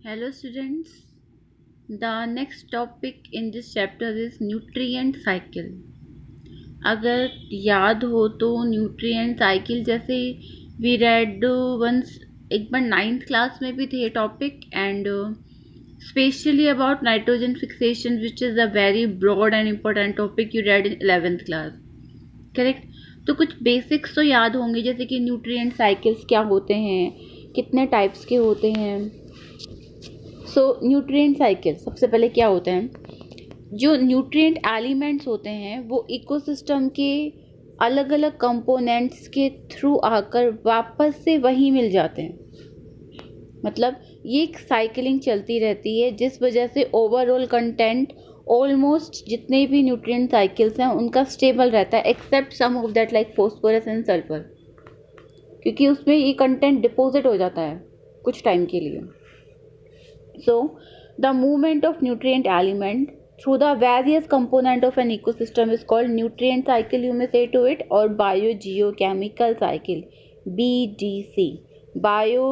Hello students, the next topic in this chapter is nutrient cycle. अगर याद हो तो न्यूट्रिएंट साइकिल जैसे वी रेड वंस एक बार नाइन्थ क्लास में भी थे topic and specially about nitrogen fixation which is a very broad and important topic you read in 11th class. Correct. तो कुछ बेसिक्स तो याद होंगे जैसे कि न्यूट्रिएंट साइकिल्स क्या होते हैं, कितने टाइप्स के होते हैं. सो न्यूट्रिएंट साइकिल सबसे पहले क्या होता है. जो न्यूट्रिएंट एलिमेंट्स होते हैं वो इकोसिस्टम के अलग अलग कंपोनेंट्स के थ्रू आकर वापस से वहीं मिल जाते हैं. मतलब ये एक साइकिलिंग चलती रहती है जिस वजह से ओवरऑल कंटेंट ऑलमोस्ट जितने भी न्यूट्रिएंट साइकिल्स हैं उनका स्टेबल रहता है except some of that like phosphorus and sulphur, क्योंकि उसमें ये कंटेंट डिपॉजिट हो जाता है कुछ टाइम के लिए. So, the movement of nutrient element through the various component of an ecosystem is called nutrient cycle, you may say to it, or biogeochemical cycle, BGC. Bio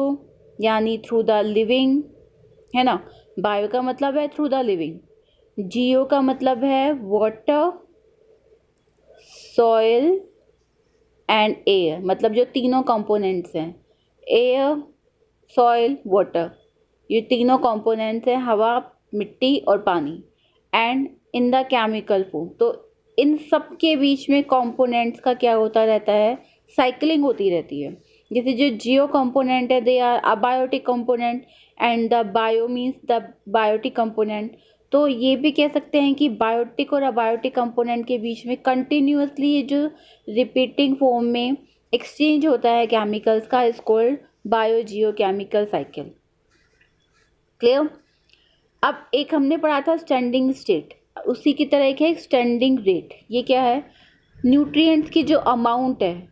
यानी through the living, है ना. Bio का मतलब है through the living. Geo का मतलब है water, soil and air. मतलब जो तीनों components हैं, air, soil, water, ये तीनों कंपोनेंट्स हैं, हवा, मिट्टी और पानी. And in the chemical form, तो इन सब के बीच में कंपोनेंट्स का क्या होता रहता है, साइकिलिंग होती रहती है. जैसे जो जियो कंपोनेंट है they are abiotic component and the bio means the biotic component. तो ये भी कह सकते हैं कि बायोटिक और अबायोटिक कंपोनेंट के बीच में कंटिन्यूसली ये जो रिपीटिंग फॉर्म में एक्सचेंज होता है केमिकल्स का is called bio Jio chemical cycle. Clear. अब एक हमने पढ़ा था स्टैंडिंग स्टेट, उसी की तरह एक है स्टैंडिंग रेट. ये क्या है, न्यूट्रिएंट्स की जो अमाउंट है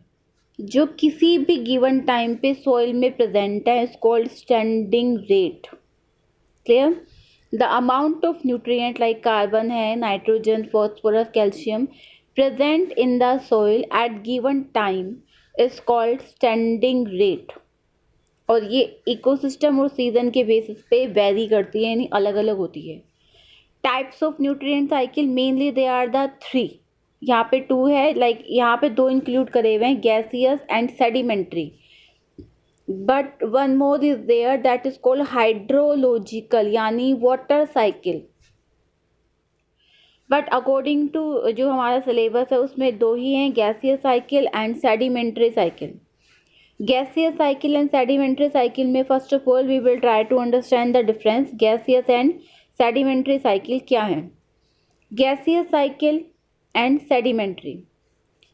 जो किसी भी गिवन टाइम पे सॉइल में प्रेजेंट है is called standing rate. Clear. The amount of nutrient like carbon है, nitrogen, phosphorus, calcium present in the soil at given time is called standing rate. और ये इकोसिस्टम और सीजन के basis पे very करती है, यानी अलग अलग होती है. Types of nutrient cycle mainly they are the 3. यहाँ पे 2 है, लाइक यहाँ पे 2 इंक्लूड करे हुए हैं, gaseous and sedimentary. But one more is there that is called hydrological यानी water cycle. But according to जो हमारा सिलेबस है उसमें 2 ही हैं, gaseous cycle and sedimentary cycle. Gaseous cycle and sedimentary cycle में first of all we will try to understand the difference. Gaseous and sedimentary cycle क्या है. Gaseous cycle and sedimentary,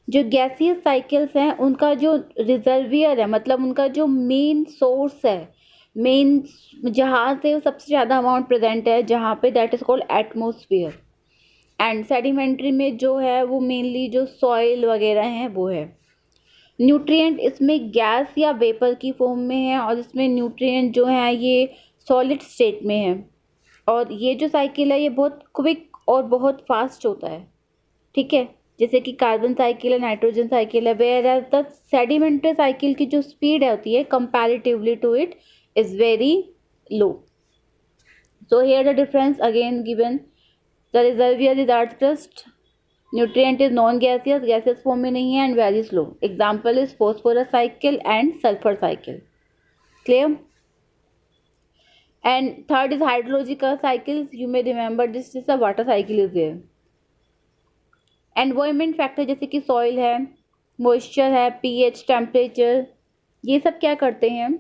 जो gaseous cycles हैं उनका जो रिजर्वियर है, मतलब उनका जो मेन सोर्स है, मेन जहाँ से सबसे ज़्यादा अमाउंट प्रेजेंट है जहाँ पे, that is called atmosphere. And sedimentary में जो है वो मेनली जो सॉइल वगैरह हैं वो है. न्यूट्रिएंट इसमें गैस या वेपर की फॉर्म में है और इसमें न्यूट्रिएंट जो है ये सॉलिड स्टेट में है. और ये जो साइकिल है ये बहुत क्विक और बहुत फास्ट होता है. ठीक है, जैसे कि कार्बन साइकिल है, नाइट्रोजन साइकिल है. Whereas the sedimentary cycle की जो स्पीड होती है comparatively to it is very low. So here the difference again given. The reservoir is earth crust. Nutrient is non gaseous, gaseous form में नहीं है and very slow. Example is phosphorus cycle and sulphur cycle. Clear. And third is hydrological cycle. You may remember this is the water cycle is there. Environment factor जैसे कि soil है, moisture है, pH, temperature, ये सब क्या करते हैं,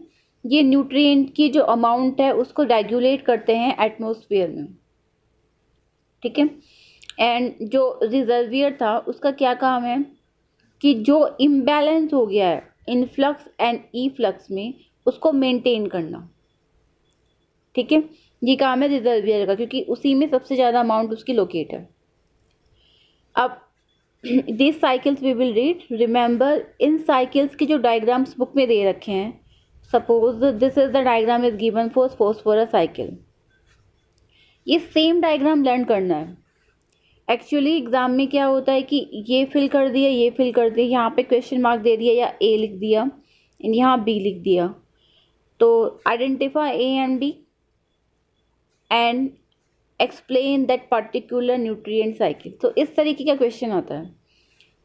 ये न्यूट्रिएंट की जो अमाउंट है उसको रेगुलेट करते हैं एटमोसफियर में. ठीक है. एंड जो रिजर्वियर था उसका क्या काम है कि जो इम्बैलेंस हो गया है इनफ्लक्स एंड ई फ्लक्स में उसको मेंटेन करना. ठीक है, ये काम है रिजर्वियर का क्योंकि उसी में सबसे ज़्यादा अमाउंट उसकी लोकेट है. अब this cycles we will read. Remember इन साइकिल्स के जो डायग्राम्स बुक में दे रखे हैं, suppose this is the diagram is given for phosphorus cycle. ये सेम डायग्राम लर्न करना है. एक्चुअली एग्जाम में क्या होता है कि ये फिल कर दिया, ये फिल कर दिया, यहाँ पे क्वेश्चन मार्क दे दिया या ए लिख दिया, यहाँ बी लिख दिया. तो identify A and B. And explain that particular nutrient cycle. तो इस तरीके का क्वेश्चन आता है।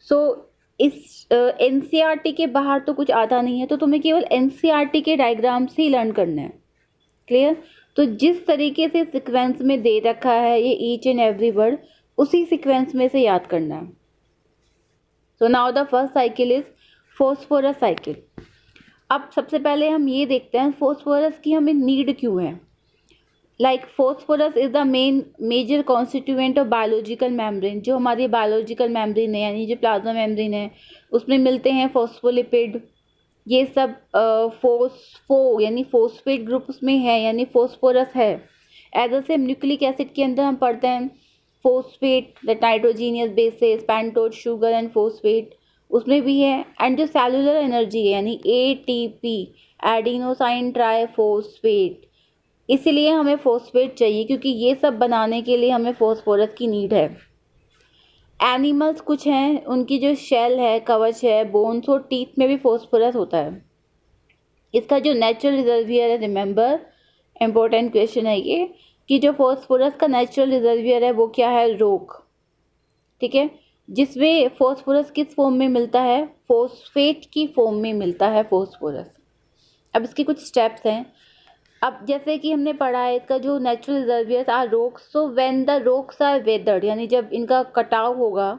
सो इस एनसीईआरटी के बाहर तो कुछ आता नहीं है, तो तुम्हें केवल एनसीईआरटी के डायग्राम्स ही लर्न करना है। क्लियर? तो जिस तरीके से सीक्वेंस में दे रखा है ये ईच एंड एवरी वर्ड, उसी सीक्वेंस में से याद करना है। So now the first cycle is phosphorus cycle. अब सबसे पहले हम ये देखते हैं फॉस्फोरस की हमें नीड क्यों है। Like phosphorus is the major constituent of biological membrane. जो हमारी बायोलॉजिकल मेम्ब्रेन है यानी जो प्लाज्मा मेम्ब्रेन है उसमें मिलते हैं फॉस्फोलिपिड। ये सब फोस्फो यानी फोस्फेट ग्रुप उसमें है यानी फॉस्फोरस है। एज सेम न्यूक्लिक एसिड के अंदर हम पढ़ते हैं phosphate the nitrogenous basis pentose sugar and phosphate उसमें भी है। एंड जो सेलुलर एनर्जी है यानी एटीपी एडिनोसाइन ट्राइफॉस्फेट, इसीलिए हमें फॉस्फेट चाहिए क्योंकि ये सब बनाने के लिए हमें फॉस्फोरस की नीड है। एनिमल्स कुछ हैं उनकी जो शेल है कवच है बोन्स और टीथ में भी फॉस्फोरस होता है। इसका जो नेचुरल रिजर्वियर है, रिमेंबर इम्पोर्टेंट क्वेश्चन है ये, कि जो फॉस्फोरस का नेचुरल रिजर्वियर है वो क्या है, रोक। ठीक है, जिसमें फॉस्फोरस किस फॉर्म में मिलता है, फॉस्फेट की फॉर्म में मिलता है फॉस्फोरस। अब इसके कुछ स्टेप्स हैं। अब जैसे कि हमने पढ़ा है इसका जो natural reservoirs are rocks, so when the rocks are weathered यानी जब इनका कटाव होगा,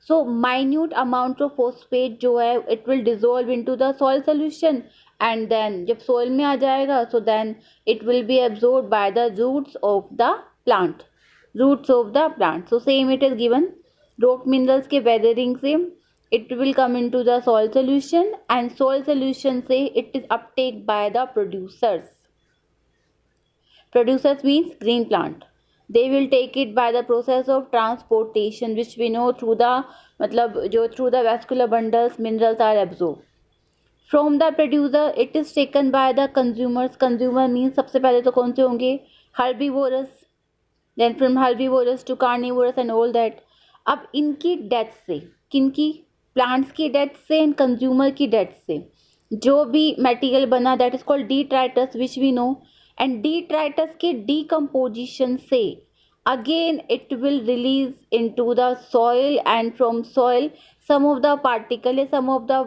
so minute amount of phosphate जो है it will dissolve into the soil solution and then जब सॉइल में आ जाएगा so then it will be absorbed by the roots of the plant. So same it is given, rock minerals के weathering से it will come into the soil solution and soil solution से it is uptake by the producers. Producers means green plant. They will take it by the process of transportation which we know through the मतलब जो through the vascular bundles minerals are absorbed. From the producer it is taken by the consumers. Consumer means सबसे पहले तो कौन से होंगे, herbivores, then from herbivores to carnivores and all that. अब इनकी डेथ से, किनकी, प्लांट्स की डेथ से एंड कंज्यूमर की डेथ से जो भी मटेरियल बना that is called detritus which we know, and detritus के डीकम्पोजिशन से again it will release into the soil and from soil some of the particle some of the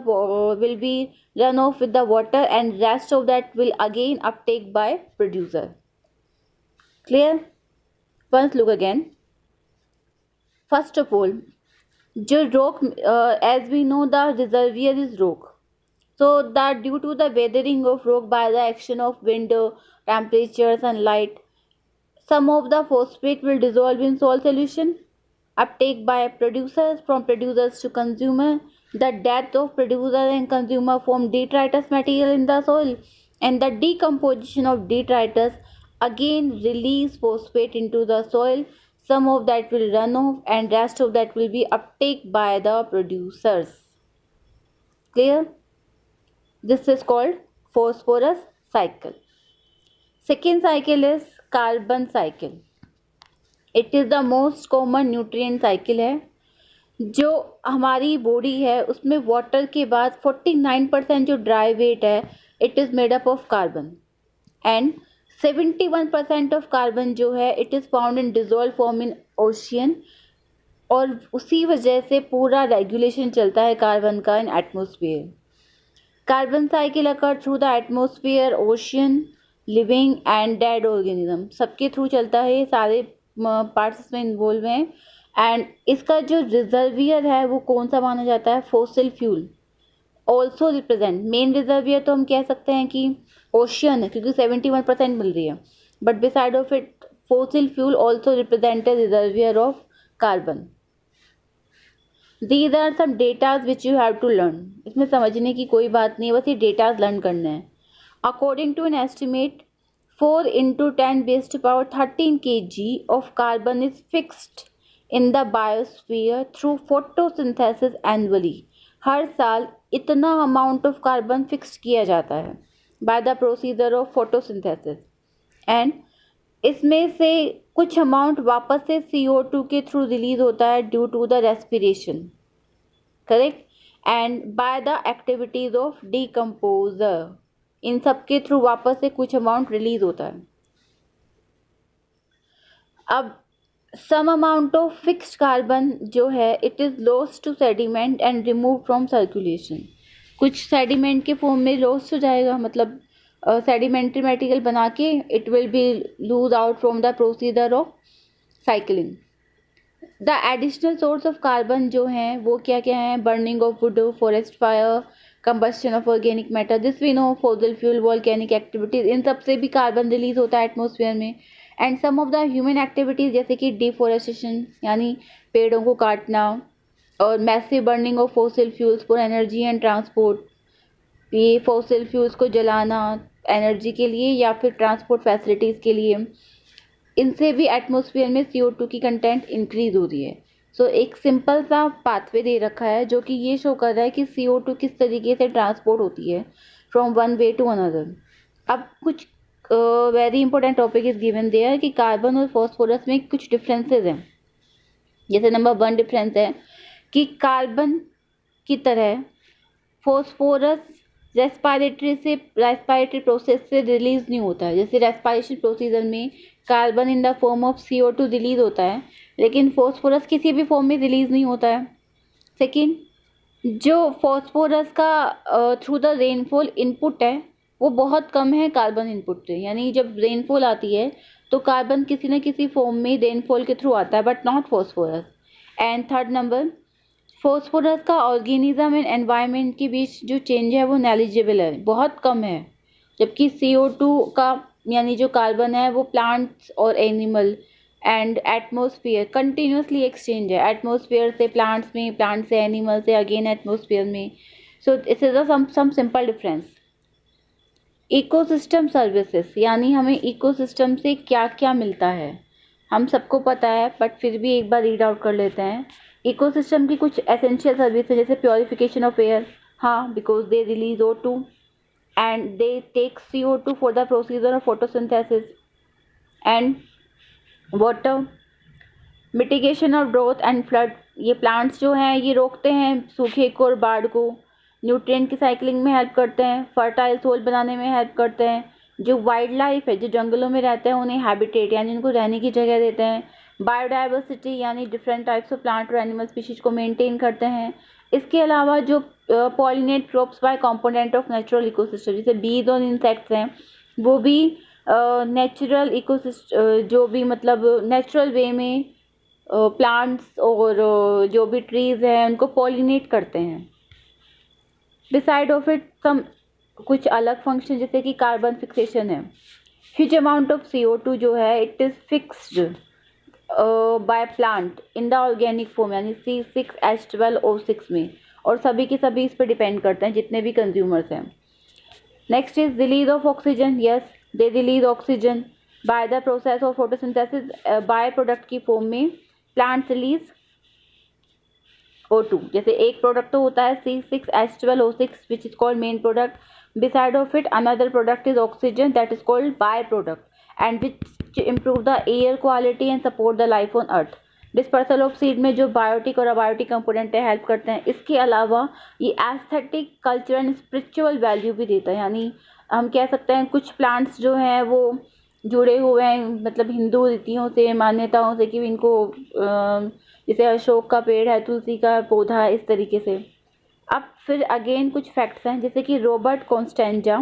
will be run off with the water and rest of that will again uptake by producer. Clear? Once look again. First of all, जो rock as we know the reservoir is rock, so that due to the weathering of rock by the action of wind, temperature, sunlight, some of the phosphate will dissolve in soil solution, uptake by producers, from producers to consumer, the death of producer and consumer form detritus material in the soil, and the decomposition of detritus again release phosphate into the soil. Some of that will run off and rest of that will be uptake by the producers. Clear? This is called phosphorus cycle. Second cycle is carbon cycle. It is the most common nutrient cycle है। जो हमारी body है उसमें water के बाद 49% जो dry wait है it is made up of carbon and 71% of carbon जो है it is found in dissolve form in ocean, और उसी वजह से पूरा रेगुलेशन चलता है कार्बन का इन atmosphere. Carbon cycle occur through the atmosphere, ocean, living and dead organism, सबके थ्रू चलता है, सारे पार्ट्स में इन्वॉल्व हैं। एंड इसका जो रिजर्वियर है वो कौन सा माना जाता है, fossil fuel also represent. Main reservoir तो हम कह सकते हैं कि ओशियन है क्योंकि 71% मिल रही है, but beside of it fossil fuel also represent reservoir of carbon. These are some datas which you have to learn. इसमें समझने की कोई बात नहीं है, बस ये datas learn करने हैं। According to an estimate, 4 into 10 raised to power 13 kg of carbon is fixed in the biosphere through photosynthesis annually. हर साल इतना amount of carbon fixed किया जाता है by the procedure of photosynthesis, and इसमें से कुछ अमाउंट वापस से CO2 के थ्रू रिलीज होता है due to the respiration, correct, and by the activities of decomposer, इन सब के थ्रू वापस से कुछ अमाउंट रिलीज होता है। अब some amount of fixed carbon जो है it is lost to sediment and remove from circulation. कुछ सेडिमेंट के फॉर्म में लॉस्ट हो जाएगा, मतलब सेडिमेंट्री मटेरियल बना के it will be loose out from the procedure of cycling. The additional source of carbon जो हैं वो क्या क्या हैं? Burning of wood, forest fire, combustion of organic matter, this we know, fossil fuel, volcanic activities, इन सब से भी carbon release होता है एटमॉस्फेयर में। And some of the human activities जैसे कि डिफॉरेस्टेशन यानी पेड़ों को काटना, और massive burning of fossil fuels for energy and transport, ये फॉसिल फ्यूल्स को जलाना एनर्जी के लिए या फिर ट्रांसपोर्ट फैसिलिटीज़ के लिए, इनसे भी एटमॉस्फेयर में CO2 की कंटेंट इंक्रीज हो रही है। सो एक सिंपल सा पाथवे दे रखा है जो कि ये शो कर रहा है कि CO2 किस तरीके से ट्रांसपोर्ट होती है from one way to another. अब कुछ very important topic is given there कि कार्बन और फॉस्फोरस में कुछ डिफरेंसेस हैं। जैसे नंबर 1 डिफरेंस है कि कार्बन की तरह फॉस्फोरस रेस्पायरेटरी प्रोसेस से रिलीज नहीं होता है। जैसे रेस्पायरेशन प्रोसीजर में carbon in the form of CO2 release होता है, लेकिन फॉस्फोरस किसी भी फॉर्म में रिलीज नहीं होता है। सेकेंड, जो फॉस्फोरस का थ्रू द रेनफॉल इनपुट है वो बहुत कम है कार्बन इनपुट से, यानी जब रेनफॉल आती है तो कार्बन किसी न किसी फॉर्म में रेनफॉल के थ्रू आता है but not phosphorus. And third number, phosphorus का ऑर्गेनिज्म एंड एनवायरनमेंट के बीच जो चेंज है वो नेलिजिबल है, बहुत कम है, जबकि CO2 का यानी जो कार्बन है वो प्लांट्स और animal and atmosphere continuously exchange है, एटमॉस्फेयर से प्लांट्स में, प्लांट से एनिमल से अगेन एटमॉस्फेयर में। So this is some simple difference. Ecosystem services यानी हमें इकोसिस्टम से क्या क्या मिलता है हम सबको पता है, बट फिर भी एक बार रीड आउट कर लेते हैं। इकोसिस्टम की कुछ एसेंशियल सर्विस है, जैसे प्योरिफिकेशन ऑफ एयर, हाँ, because they release O2 and they take CO2 for the procedure of photosynthesis. And water, mitigation of drought and flood, ये प्लांट्स जो हैं ये रोकते हैं सूखे को और बाढ़ को। न्यूट्रिएंट की साइकिलिंग में हेल्प करते हैं, फर्टाइल सोल बनाने में हेल्प करते हैं। जो वाइल्ड लाइफ है, जो जंगलों में रहते हैं, उन्हें हैबिटेट यानी उनको रहने की जगह देते हैं। बायोडाइवर्सिटी यानी डिफरेंट टाइप्स ऑफ प्लांट और एनिमल स्पीशीज को मेंटेन करते हैं। इसके अलावा जो pollinate crops by component of natural ecosystem, जैसे बीज और इंसेक्ट्स हैं, वो भी नेचुरल इकोसिस्टम जो भी मतलब नेचुरल वे में प्लांट्स और जो भी ट्रीज हैं उनको पॉलिनेट करते हैं। बिसाइड ऑफ इट सम कुछ अलग फंक्शन जैसे कि कार्बन फिक्सेशन है। ह्यूज अमाउंट ऑफ CO2 जो है it is fixed by plant in the organic form यानी C6H12O6 में, और सभी के सभी इस पर डिपेंड करते हैं जितने भी कंज्यूमर्स हैं। Next is release of oxygen, yes they release oxygen by the process of photosynthesis, by product की फॉर्म में प्लांट रिलीज O2। जैसे एक प्रोडक्ट तो होता है C6H12O6 which is called main product, beside of it another product is oxygen that is called byproduct and which improve the air quality and support the life on earth। Dispersal of seed में जो biotic और abiotic component है help करते हैं। इसके अलावा ये aesthetic, cultural and spiritual value भी देता है, यानी हम कह सकते हैं कुछ प्लांट्स जो हैं वो जुड़े हुए हैं मतलब हिंदू रीतियों से, मान्यताओं से कि इनको जैसे अशोक का पेड़ है, तुलसी का पौधा है, इस तरीके से। अब फिर अगेन कुछ फैक्ट्स हैं जैसे कि रॉबर्ट कॉन्स्टेंजा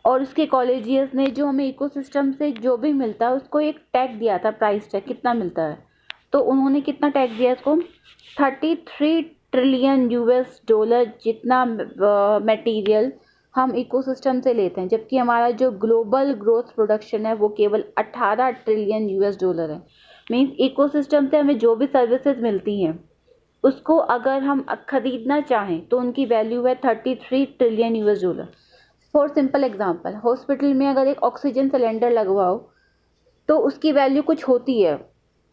और उसके कॉलेजियस ने जो हमें इकोसिस्टम से जो भी मिलता है उसको एक टैग दिया था, प्राइस टैग कितना मिलता है, तो उन्होंने कितना टैग दिया इसको 33 ट्रिलियन US डॉलर जितना मटेरियल हम इकोसिस्टम से लेते हैं, जबकि हमारा जो ग्लोबल ग्रोथ प्रोडक्शन है वो केवल 18 ट्रिलियन US डॉलर है। मीन्स इकोसिस्टम से हमें जो भी सर्विसेज मिलती हैं उसको अगर हम खरीदना चाहें तो उनकी वैल्यू है 33 trillion US dollar. For simple example, hospital में अगर एक ऑक्सीजन सिलेंडर लगवाओ तो उसकी वैल्यू कुछ होती है,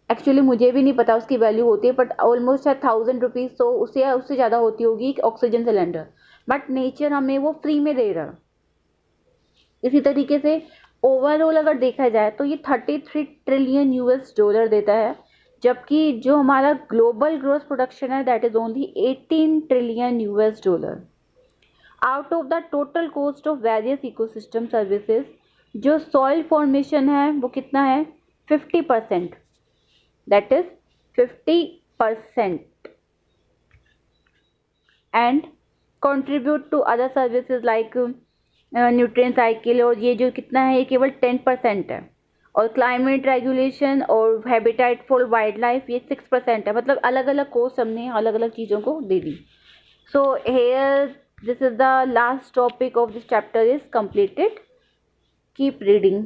एक्चुअली मुझे भी नहीं पता उसकी वैल्यू होती है, बट ऑलमोस्ट है 1000 रुपीज़, तो उससे ज़्यादा होती होगी एक ऑक्सीजन सिलेंडर, बट नेचर हमें वो फ्री में दे रहा। इसी तरीके से ओवरऑल अगर देखा जाए तो ये 33 ट्रिलियन US डॉलर देता है, जबकि जो हमारा ग्लोबल ग्रोथ प्रोडक्शन है that is only 18 trillion US dollar. Out of the total cost of various ecosystem services जो सॉइल फॉर्मेशन है वो कितना है 50%, that is 50%, and contribute to other services like nutrient cycle, और ये जो कितना है, ये केवल 10% है, और क्लाइमेट रेगुलेशन और हैबिटेट फॉर वाइल्ड लाइफ ये 6% है। मतलब अलग अलग कोर्स हमने अलग अलग चीज़ों को दे दी। So here this is the last topic of this chapter is completed. Keep reading.